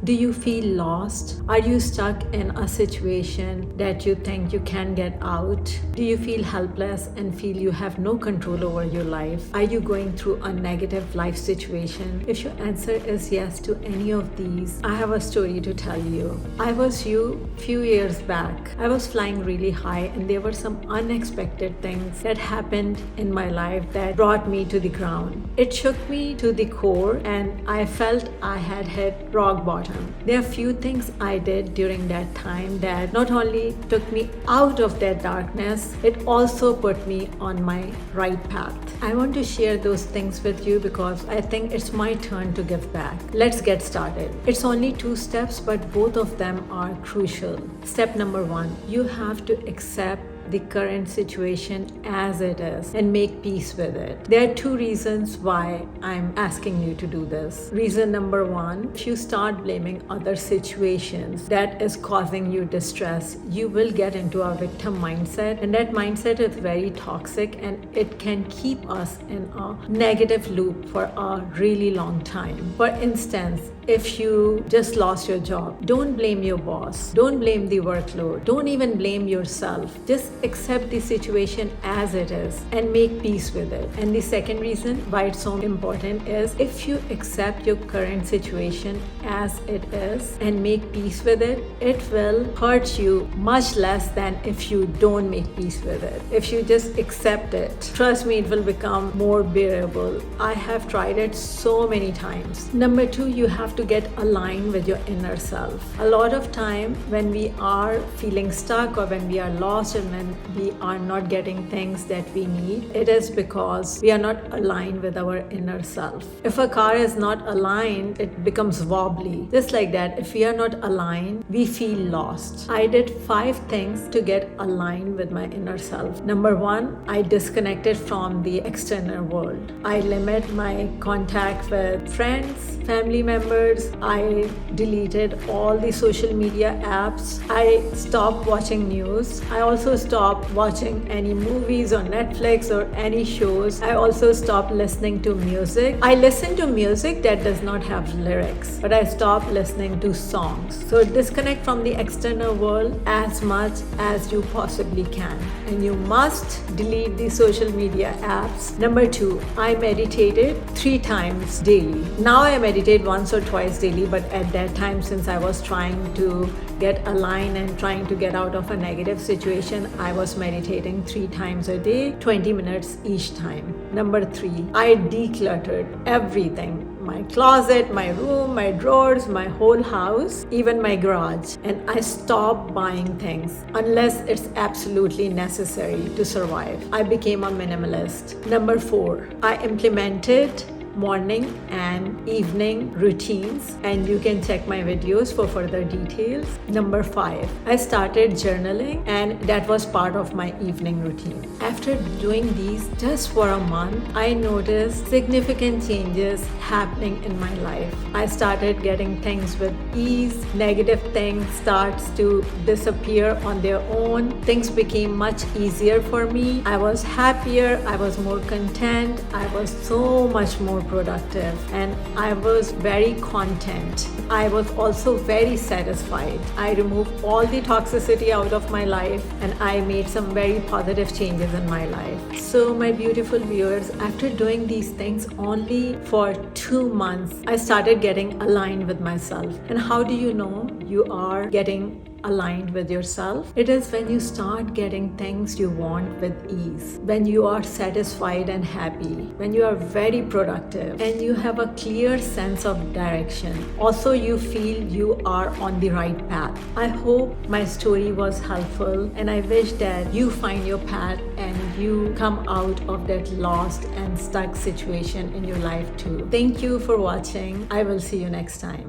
Do you feel lost? Are you stuck in a situation that you think you can get out? Do you feel helpless and feel you have no control over your life? Are you going through a negative life situation? If your answer is yes to any of these, I have a story to tell you. I was you few years back. I was flying really high and there were some unexpected things that happened in my life that brought me to the ground. It shook me to the core and I felt I had hit rock bottom. There are few things I did during that time that not only took me out of that darkness, it also put me on my right path. I want to share those things with you because I think it's my turn to give back. Let's get started. It's only 2 steps, but both of them are crucial. Step number 1, you have to accept the current situation as it is and make peace with it. There are 2 reasons why I'm asking you to do this. Reason number 1, if you start blaming other situations that is causing you distress, you will get into a victim mindset, and that mindset is very toxic and it can keep us in a negative loop for a really long time. For instance, if you just lost your job, don't blame your boss, don't blame the workload, don't even blame yourself. Just accept the situation as it is and make peace with it. And the second reason why it's so important is if you accept your current situation as it is and make peace with it, it will hurt you much less than if you don't make peace with it. If you just accept it, trust me, it will become more bearable. I have tried it so many times. Number 2, you have to get aligned with your inner self. A lot of time when we are feeling stuck or when we are lost and when we are not getting things that we need, it is because we are not aligned with our inner self. If a car is not aligned, it becomes wobbly. Just like that, if we are not aligned, we feel lost. I did 5 things to get aligned with my inner self. Number 1, I disconnected from the external world. I limit my contact with friends, family members. I deleted all the social media apps. I stopped watching news. I also stopped watching any movies on Netflix or any shows. I also stopped listening to music. I listen to music that does not have lyrics, but I stopped listening to songs. So disconnect from the external world as much as you possibly can. And you must delete the social media apps. Number 2, I meditated 3 times daily. Now I meditate once or twice daily, but at that time, since I was trying to get aligned and trying to get out of a negative situation, I was meditating 3 times a day, 20 minutes each time. Number 3, I decluttered everything. My closet, my room, my drawers, my whole house, even my garage. And I stopped buying things unless it's absolutely necessary to survive. I became a minimalist. Number 4, I implemented morning and evening routines, and you can check my videos for further details. Number 5, I started journaling, and that was part of my evening routine. After doing these just for a month, I noticed significant changes happening in my life. I started getting things with ease. Negative things starts to disappear on their own. Things became much easier for me. I was happier, I was more content, I was so much more productive, and I was very content. I was also very satisfied. I removed all the toxicity out of my life and I made some very positive changes in my life. So my beautiful viewers, after doing these things only for 2 months, I started getting aligned with myself. And how do you know you are getting aligned with yourself? It is when you start getting things you want with ease, when you are satisfied and happy, when you are very productive and you have a clear sense of direction. Also, you feel you are on the right path. I hope my story was helpful, and I wish that you find your path and you come out of that lost and stuck situation in your life too. Thank you for watching. I will see you next time.